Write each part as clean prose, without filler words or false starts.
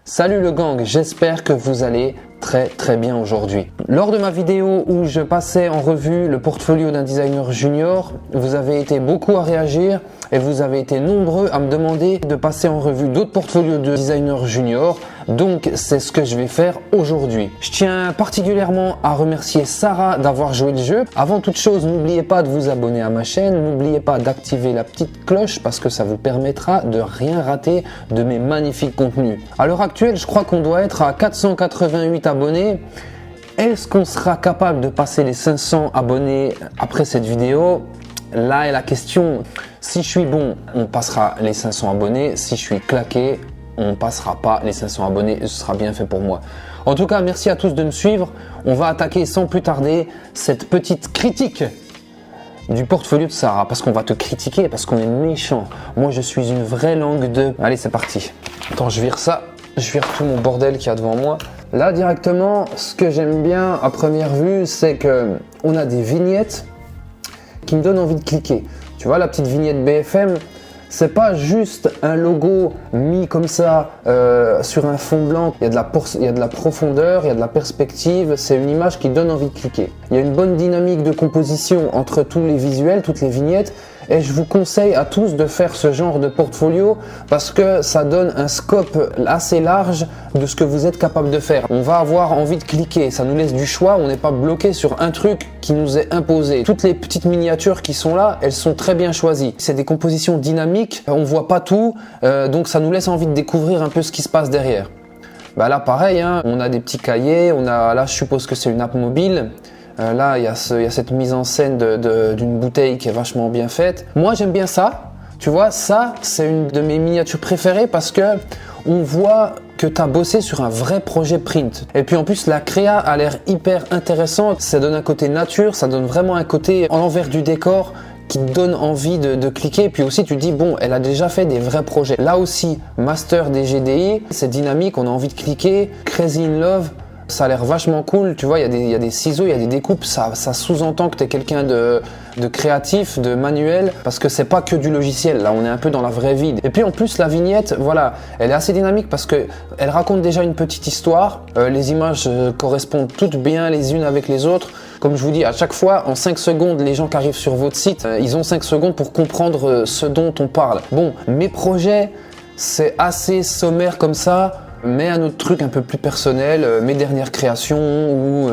Salut le gang, j'espère que vous allez très bien aujourd'hui. Lors de ma vidéo où je passais en revue le portfolio d'un designer junior, vous avez été beaucoup à réagir et vous avez été nombreux à me demander de passer en revue d'autres portfolios de designers juniors. Donc c'est ce que je vais faire aujourd'hui. Je tiens particulièrement à remercier Sarah d'avoir joué le jeu. Avant toute chose, n'oubliez pas de vous abonner à ma chaîne, n'oubliez pas d'activer la petite cloche parce que ça vous permettra de rien rater de mes magnifiques contenus. À l'heure actuelle, je crois qu'on doit être à 488 abonnés. Est-ce qu'on sera capable de passer les 500 abonnés après cette vidéo? Là est la question. Si je suis bon, on passera les 500 abonnés. Si je suis claqué, on ne passera pas les 500 abonnés et ce sera bien fait pour moi. En tout cas, merci à tous de me suivre. On va attaquer sans plus tarder cette petite critique du portfolio de Sarah. Parce qu'on va te critiquer, parce qu'on est méchant. Moi, je suis une vraie langue de... Allez, c'est parti. Attends, je vire ça. Je vire tout mon bordel qu'il y a devant moi. Là, directement, ce que j'aime bien à première vue, c'est que on a des vignettes qui me donnent envie de cliquer. Tu vois, la petite vignette BFM, c'est pas juste un logo mis comme ça sur un fond blanc. Il y a de la profondeur, il y a de la perspective. C'est une image qui donne envie de cliquer. Il y a une bonne dynamique de composition entre tous les visuels, toutes les vignettes. Et je vous conseille à tous de faire ce genre de portfolio parce que ça donne un scope assez large de ce que vous êtes capable de faire. On va avoir envie de cliquer, ça nous laisse du choix, on n'est pas bloqué sur un truc qui nous est imposé. Toutes les petites miniatures qui sont là, elles sont très bien choisies. C'est des compositions dynamiques, on voit pas tout, donc ça nous laisse envie de découvrir un peu ce qui se passe derrière. Bah là pareil, hein, on a des petits cahiers, là je suppose que c'est une app mobile. Là, il y a cette mise en scène d'une bouteille qui est vachement bien faite. Moi, j'aime bien ça. Tu vois, ça, c'est une de mes miniatures préférées parce que on voit que tu as bossé sur un vrai projet print. Et puis en plus, la créa a l'air hyper intéressante. Ça donne un côté nature, ça donne vraiment un côté en l'envers du décor qui te donne envie de cliquer. Et puis aussi, tu te dis, bon, elle a déjà fait des vrais projets. Là aussi, master des GDI, c'est dynamique, on a envie de cliquer. Crazy in Love. Ça a l'air vachement cool, tu vois, il y a des ciseaux, il y a des découpes, ça sous-entend que tu es quelqu'un de créatif, de manuel, parce que c'est pas que du logiciel, là on est un peu dans la vraie vie. Et puis en plus la vignette, voilà, elle est assez dynamique parce que elle raconte déjà une petite histoire, les images correspondent toutes bien les unes avec les autres. Comme je vous dis, à chaque fois, en 5 secondes, les gens qui arrivent sur votre site, ils ont 5 secondes pour comprendre ce dont on parle. Bon, mes projets, c'est assez sommaire comme ça. Mais un autre truc un peu plus personnel, mes dernières créations ou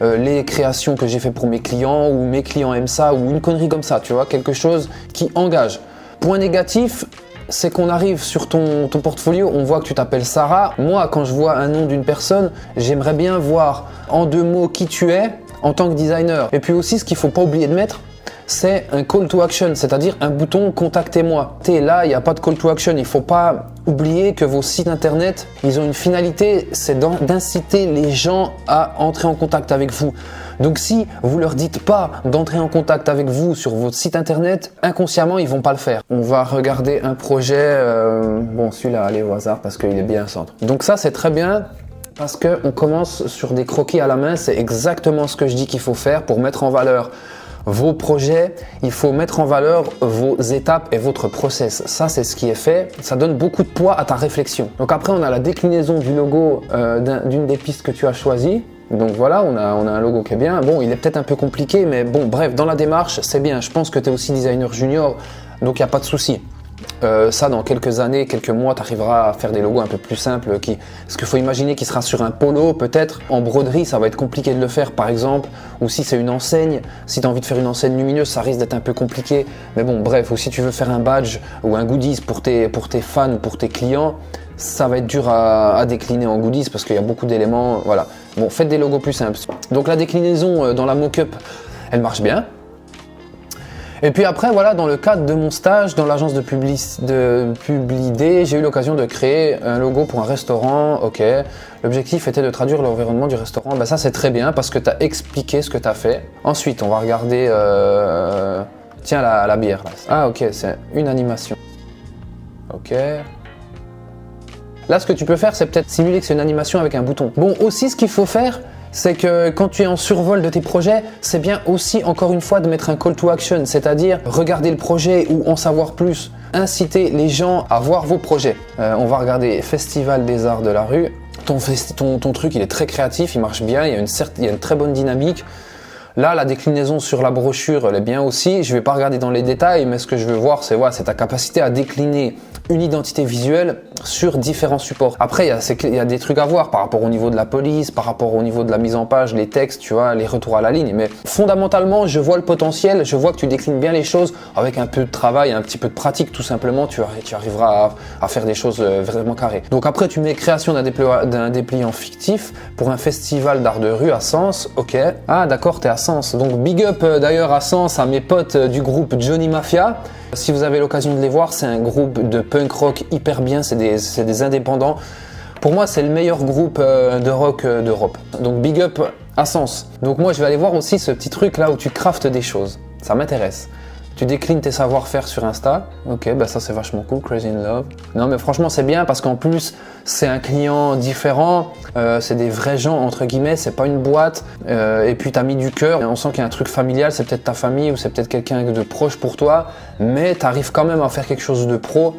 les créations que j'ai fait pour mes clients ou mes clients aiment ça ou une connerie comme ça, tu vois, quelque chose qui engage. Point négatif, c'est qu'on arrive sur ton portfolio, on voit que tu t'appelles Sarah. Moi, quand je vois un nom d'une personne, j'aimerais bien voir en 2 mots qui tu es en tant que designer. Et puis aussi, ce qu'il ne faut pas oublier de mettre, c'est un call to action, c'est-à-dire un bouton contactez-moi. Là, il n'y a pas de call to action. Il ne faut pas oublier que vos sites internet, ils ont une finalité, c'est d'inciter les gens à entrer en contact avec vous. Donc si vous leur dites pas d'entrer en contact avec vous sur votre site internet, inconsciemment, ils vont pas le faire. On va regarder un projet, bon celui-là, allez au hasard parce qu'il est bien centre. Donc ça, c'est très bien. Parce qu'on commence sur des croquis à la main, c'est exactement ce que je dis qu'il faut faire pour mettre en valeur vos projets, il faut mettre en valeur vos étapes et votre process. Ça, c'est ce qui est fait. Ça donne beaucoup de poids à ta réflexion. Donc après, on a la déclinaison du logo d'une des pistes que tu as choisies. Donc voilà, on a un logo qui est bien. Bon, il est peut-être un peu compliqué, mais bon, bref, dans la démarche, c'est bien. Je pense que tu es aussi designer junior, donc il n'y a pas de souci. Ça, dans quelques années, quelques mois, tu arriveras à faire des logos un peu plus simples. Parce qu'il faut imaginer qu'il sera sur un polo, peut-être. En broderie, ça va être compliqué de le faire, par exemple. Ou si c'est une enseigne, si tu as envie de faire une enseigne lumineuse, ça risque d'être un peu compliqué. Mais bon, bref, ou si tu veux faire un badge ou un goodies pour tes fans ou pour tes clients, ça va être dur à décliner en goodies parce qu'il y a beaucoup d'éléments. Voilà. Bon, faites des logos plus simples. Donc la déclinaison dans la mock-up, elle marche bien. Et puis après, voilà, dans le cadre de mon stage dans l'agence de Publidé, j'ai eu l'occasion de créer un logo pour un restaurant. Ok, l'objectif était de traduire l'environnement du restaurant. Ben ça, c'est très bien parce que tu as expliqué ce que tu as fait. Ensuite, on va regarder, tiens, la bière. Là. Ah ok, c'est une animation. Ok. Là, ce que tu peux faire, c'est peut-être simuler que c'est une animation avec un bouton. Bon, aussi, ce qu'il faut faire, c'est que quand tu es en survol de tes projets, c'est bien aussi, encore une fois, de mettre un call to action, c'est-à-dire regarder le projet ou en savoir plus. inciter les gens à voir vos projets. On va regarder Festival des Arts de la Rue. Ton truc, il est très créatif, il marche bien, il y a une très bonne dynamique. Là, la déclinaison sur la brochure, elle est bien aussi. Je vais pas regarder dans les détails, mais ce que je veux voir, c'est ta capacité à décliner une identité visuelle sur différents supports. Après, il y a des trucs à voir par rapport au niveau de la police, par rapport au niveau de la mise en page, les textes, tu vois, les retours à la ligne. Mais fondamentalement, je vois le potentiel, je vois que tu déclines bien les choses avec un peu de travail, un petit peu de pratique, tout simplement, tu arriveras à faire des choses vraiment carrées. Donc après, tu mets création d'un dépliant fictif pour un festival d'art de rue à Sens. Ok. Ah, d'accord, t'es à Sens. Donc big up d'ailleurs à Sens, à mes potes du groupe Johnny Mafia. Si vous avez l'occasion de les voir, c'est un groupe de punk rock hyper bien, c'est des indépendants. Pour moi, c'est le meilleur groupe de rock d'Europe. Donc big up à Sens. Donc moi, je vais aller voir aussi ce petit truc là où tu craftes des choses. Ça m'intéresse. Tu déclines tes savoir-faire sur Insta. Ok, bah ça c'est vachement cool, Crazy in Love. Non mais franchement c'est bien parce qu'en plus c'est un client différent, c'est des vrais gens entre guillemets, c'est pas une boîte. Et puis t'as mis du cœur, on sent qu'il y a un truc familial, c'est peut-être ta famille ou c'est peut-être quelqu'un de proche pour toi, mais t'arrives quand même à faire quelque chose de pro.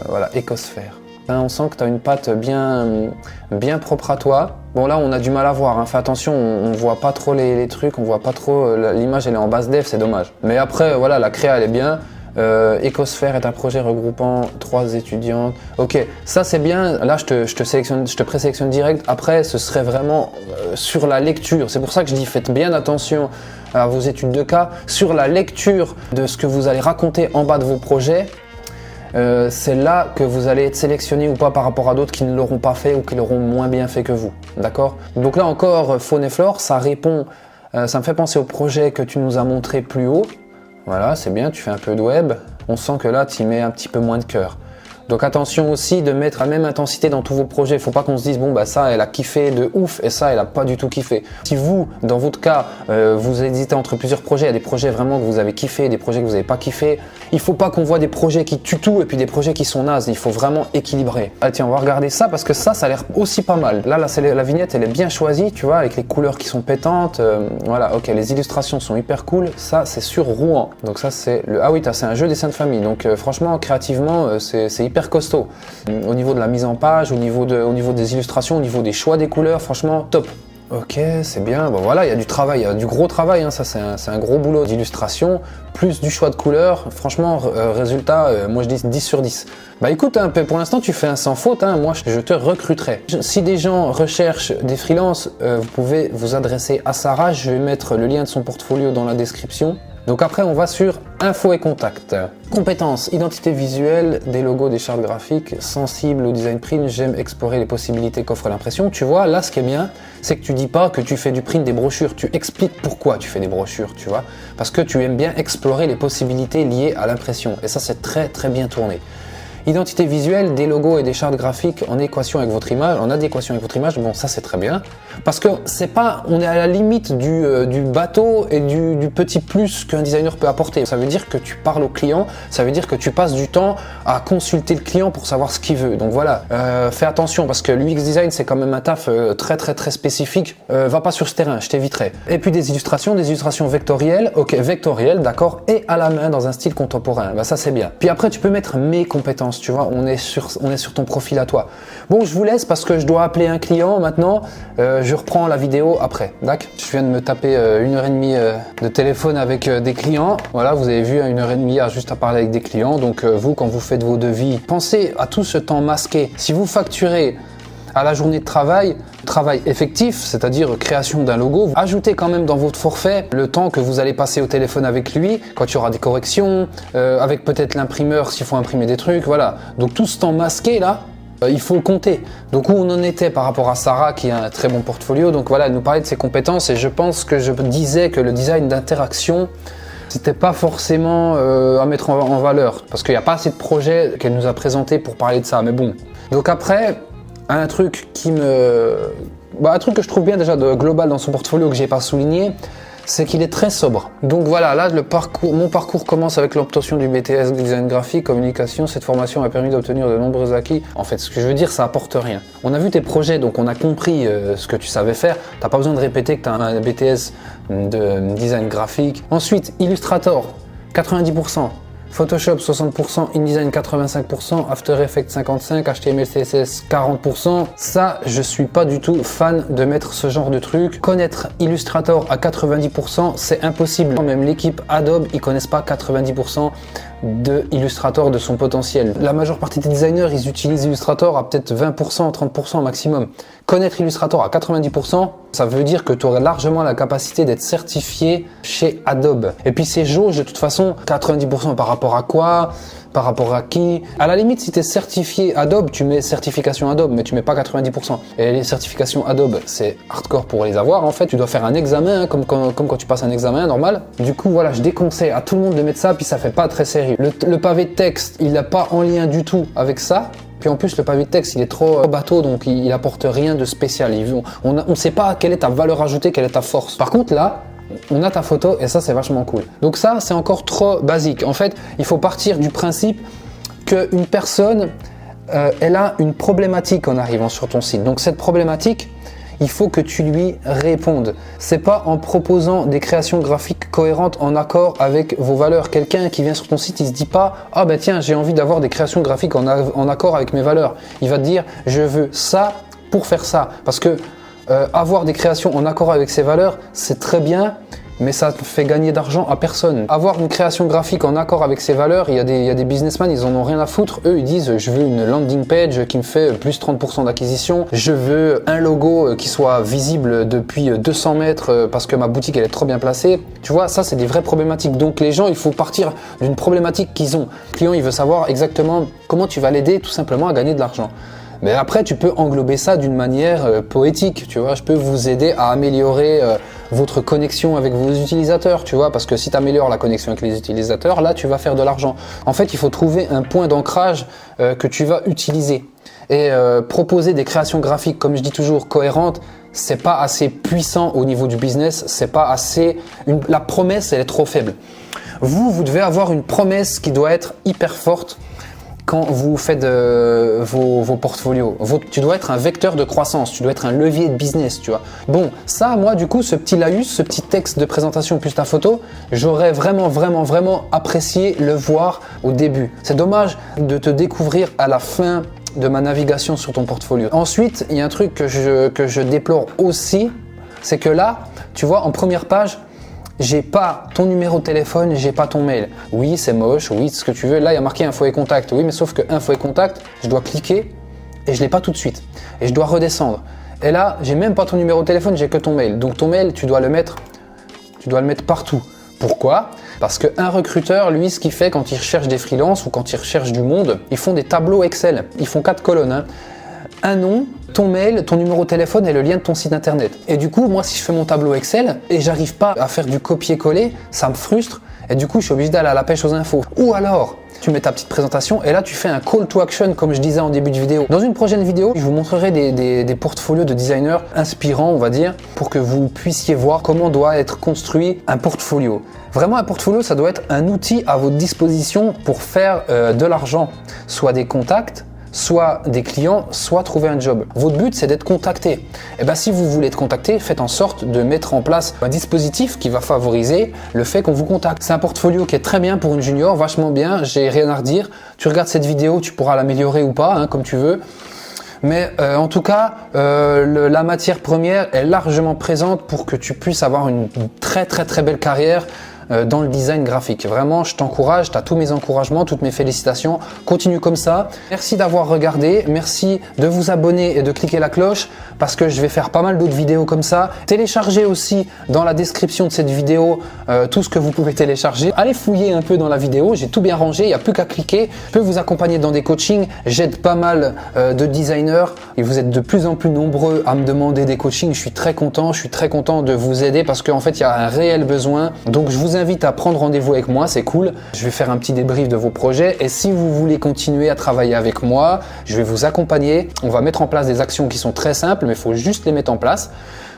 Voilà, Ecosphère. On sent que tu as une patte bien propre à toi. Bon là on a du mal à voir, hein. Fais attention, on voit pas trop les trucs, on voit pas trop, l'image elle est en basse def, c'est dommage. Mais après voilà, la créa elle est bien. Ecosphère est un projet regroupant 3 étudiantes. Ok, ça c'est bien, là je te présélectionne direct. Après ce serait vraiment sur la lecture, c'est pour ça que je dis faites bien attention à vos études de cas. Sur la lecture de ce que vous allez raconter en bas de vos projets, c'est là que vous allez être sélectionné ou pas par rapport à d'autres qui ne l'auront pas fait ou qui l'auront moins bien fait que vous, d'accord? Donc là encore, Faune et Flore, ça répond, ça me fait penser au projet que tu nous as montré plus haut. Voilà, c'est bien, tu fais un peu de web, on sent que là tu y mets un petit peu moins de cœur. Donc attention aussi de mettre la même intensité dans tous vos projets. Faut pas qu'on se dise bon bah ça elle a kiffé de ouf et ça elle a pas du tout kiffé. Si vous, dans votre cas, vous hésitez entre plusieurs projets, il y a des projets vraiment que vous avez kiffé, des projets que vous avez pas kiffé. Il faut pas qu'on voit des projets qui tuent tout et puis des projets qui sont nazes. Il faut vraiment équilibrer. Ah tiens, on va regarder ça parce que ça a l'air aussi pas mal. Là la vignette elle est bien choisie, tu vois, avec les couleurs qui sont pétantes. Voilà, ok, les illustrations sont hyper cool. Ça c'est sur Rouen. Donc ça c'est le, ah oui, c'est un jeu dessin de famille. Donc franchement créativement c'est hyper costaud. Au niveau de la mise en page, au niveau des illustrations, au niveau des choix des couleurs, franchement top. Ok, c'est bien. Bon voilà, il y a du travail, il y a du gros travail. Hein. Ça c'est un gros boulot d'illustration, plus du choix de couleurs. Franchement, résultat, moi je dis 10 sur 10. Bah écoute, hein, pour l'instant tu fais un sans faute. Hein. Moi je te recruterai. Si des gens recherchent des freelances, vous pouvez vous adresser à Sarah. Je vais mettre le lien de son portfolio dans la description. Donc après on va sur info et contact. Compétences, identité visuelle, des logos, des chartes graphiques, sensible au design print, j'aime explorer les possibilités qu'offre l'impression. Tu vois, là ce qui est bien, c'est que tu dis pas que tu fais du print des brochures, tu expliques pourquoi tu fais des brochures, tu vois. Parce que tu aimes bien explorer les possibilités liées à l'impression. Et ça c'est très très bien tourné. Identité visuelle, des logos et des chartes graphiques en équation avec votre image, en adéquation avec votre image, bon ça c'est très bien. Parce que c'est pas, on est à la limite du bateau et du petit plus qu'un designer peut apporter. Ça veut dire que tu parles au client, ça veut dire que tu passes du temps à consulter le client pour savoir ce qu'il veut. Donc voilà, fais attention parce que l'UX design c'est quand même un taf très spécifique. Va pas sur ce terrain, je t'éviterai. Et puis des illustrations vectorielles, ok, vectorielles, d'accord, et à la main dans un style contemporain. Bah ça c'est bien. Puis après tu peux mettre mes compétences. Tu vois, on est sur ton profil à toi. Bon, je vous laisse parce que je dois appeler un client maintenant. Je reprends la vidéo après. D'accord ? Je viens de me taper 1h30 de téléphone avec des clients. Voilà, vous avez vu 1h30 juste à parler avec des clients. Donc vous, quand vous faites vos devis, pensez à tout ce temps masqué. Si vous facturez à la journée de travail effectif, c'est-à-dire création d'un logo, ajoutez quand même dans votre forfait le temps que vous allez passer au téléphone avec lui, quand il y aura des corrections, avec peut-être l'imprimeur s'il faut imprimer des trucs, voilà. Donc tout ce temps masqué là, il faut le compter. Donc où on en était par rapport à Sarah qui a un très bon portfolio, donc voilà, elle nous parlait de ses compétences et je pense que je disais que le design d'interaction, c'était pas forcément à mettre en valeur, parce qu'il n'y a pas assez de projets qu'elle nous a présentés pour parler de ça, mais bon. Donc après, un truc un truc que je trouve bien déjà de global dans son portfolio que j'ai pas souligné, c'est qu'il est très sobre. Donc voilà, là mon parcours commence avec l'obtention du BTS design graphique, communication. Cette formation a permis d'obtenir de nombreux acquis. En fait, ce que je veux dire, ça apporte rien. On a vu tes projets, donc on a compris ce que tu savais faire. T'as pas besoin de répéter que tu as un BTS de design graphique. Ensuite, Illustrator, 90%. Photoshop 60%, InDesign 85%, After Effects 55%, HTML, CSS 40%. Ça, je suis pas du tout fan de mettre ce genre de truc. Connaître Illustrator à 90%, c'est impossible. Même l'équipe Adobe, ils connaissent pas 90% de Illustrator, de son potentiel. La majeure partie des designers, ils utilisent Illustrator à peut-être 20%, 30% maximum. Connaître Illustrator à 90%, ça veut dire que tu aurais largement la capacité d'être certifié chez Adobe. Et puis ces jauges, de toute façon, 90% par rapport à quoi? Par rapport à qui? À la limite, si tu es certifié Adobe, tu mets certification Adobe, mais tu mets pas 90%. Et les certifications Adobe, c'est hardcore pour les avoir. En fait, tu dois faire un examen, hein, comme quand tu passes un examen normal. Du coup, voilà, je déconseille à tout le monde de mettre ça, puis ça fait pas très sérieux. Le pavé de texte, il n'a pas en lien du tout avec ça. Puis en plus, le pavé de texte, il est trop bateau, donc il apporte rien de spécial. On ne sait pas quelle est ta valeur ajoutée, quelle est ta force. Par contre, là, on a ta photo et ça, c'est vachement cool. Donc ça, c'est encore trop basique. En fait, il faut partir du principe qu'une personne, elle a une problématique en arrivant sur ton site. Donc cette problématique, il faut que tu lui répondes. C'est pas en proposant des créations graphiques cohérentes en accord avec vos valeurs. Quelqu'un qui vient sur ton site, il se dit pas « Ah ben tiens, j'ai envie d'avoir des créations graphiques en accord avec mes valeurs ». Il va te dire « Je veux ça pour faire ça ». Parce que avoir des créations en accord avec ses valeurs, c'est très bien, mais ça fait gagner d'argent à personne. Avoir une création graphique en accord avec ses valeurs, il y a des businessmen, ils en ont rien à foutre. Eux, ils disent, je veux une landing page qui me fait plus 30% d'acquisition. Je veux un logo qui soit visible depuis 200 mètres parce que ma boutique, elle est trop bien placée. Tu vois, ça, c'est des vraies problématiques. Donc, les gens, il faut partir d'une problématique qu'ils ont. Le client, il veut savoir exactement comment tu vas l'aider tout simplement à gagner de l'argent. Mais après, tu peux englober ça d'une manière poétique, tu vois. Je peux vous aider à améliorer votre connexion avec vos utilisateurs, tu vois. Parce que si tu améliores la connexion avec les utilisateurs, là, tu vas faire de l'argent. En fait, il faut trouver un point d'ancrage que tu vas utiliser. Et proposer des créations graphiques, comme je dis toujours, cohérentes, c'est pas assez puissant au niveau du business. C'est pas assez... La promesse, elle est trop faible. Vous devez avoir une promesse qui doit être hyper forte. Quand vous faites vos portfolios, tu dois être un vecteur de croissance, tu dois être un levier de business, tu vois. Bon, ça, moi, du coup, ce petit laïus, ce petit texte de présentation plus ta photo, j'aurais vraiment apprécié le voir au début. C'est dommage de te découvrir à la fin de ma navigation sur ton portfolio. Ensuite, il y a un truc que je déplore aussi, c'est que là, tu vois, en première page, j'ai pas ton numéro de téléphone, j'ai pas ton mail. Oui, c'est moche, oui, ce que tu veux. Là, il y a marqué info et contact. Oui, mais sauf que info et contact, je dois cliquer et je l'ai pas tout de suite. Et je dois redescendre. Et là, j'ai même pas ton numéro de téléphone, j'ai que ton mail. Donc ton mail, tu dois le mettre partout. Pourquoi? Parce qu'un recruteur, lui, ce qu'il fait quand il recherche des freelances ou quand il recherche du monde, ils font des tableaux Excel. Ils font 4 colonnes. Hein. Un nom, ton mail, ton numéro de téléphone et le lien de ton site internet. Et du coup, moi, si je fais mon tableau Excel et j'arrive pas à faire du copier-coller, ça me frustre et du coup, je suis obligé d'aller à la pêche aux infos. Ou alors, tu mets ta petite présentation et là, tu fais un call to action comme je disais en début de vidéo. Dans une prochaine vidéo, je vous montrerai des portfolios de designers inspirants, on va dire, pour que vous puissiez voir comment doit être construit un portfolio. Vraiment, un portfolio, ça doit être un outil à votre disposition pour faire de l'argent, soit des contacts, soit des clients, soit trouver un job. Votre but, c'est d'être contacté. Et bien, si vous voulez être contacté, faites en sorte de mettre en place un dispositif qui va favoriser le fait qu'on vous contacte. C'est un portfolio qui est très bien pour une junior, vachement bien, j'ai rien à redire. Tu regardes cette vidéo, tu pourras l'améliorer ou pas, hein, comme tu veux. Mais en tout cas, la matière première est largement présente pour que tu puisses avoir une très belle carrière dans le design graphique. Vraiment, je t'encourage, tu as tous mes encouragements, toutes mes félicitations. Continue comme ça. Merci d'avoir regardé. Merci de vous abonner et de cliquer la cloche parce que je vais faire pas mal d'autres vidéos comme ça. Téléchargez aussi dans la description de cette vidéo tout ce que vous pouvez télécharger. Allez fouiller un peu dans la vidéo. J'ai tout bien rangé. Il n'y a plus qu'à cliquer. Je peux vous accompagner dans des coachings. J'aide pas mal de designers et vous êtes de plus en plus nombreux à me demander des coachings. Je suis très content. Je suis très content de vous aider parce qu'en fait, il y a un réel besoin. Donc, je vous invite à prendre rendez-vous avec moi, c'est cool. Je vais faire un petit débrief de vos projets et si vous voulez continuer à travailler avec moi, je vais vous accompagner. On va mettre en place des actions qui sont très simples, mais il faut juste les mettre en place.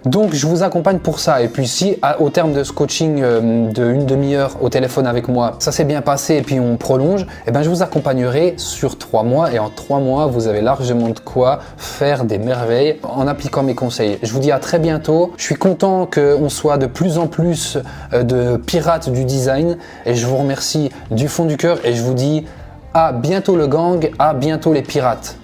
Donc je vous accompagne pour ça. Et puis si au terme de ce coaching d'une demi-heure au téléphone avec moi, ça s'est bien passé et puis on prolonge, eh ben je vous accompagnerai sur 3 mois et en 3 mois, vous avez largement de quoi faire des merveilles en appliquant mes conseils. Je vous dis à très bientôt. Je suis content qu'on soit de plus en plus de pirates du design et je vous remercie du fond du cœur et je vous dis à bientôt le gang, à bientôt les pirates.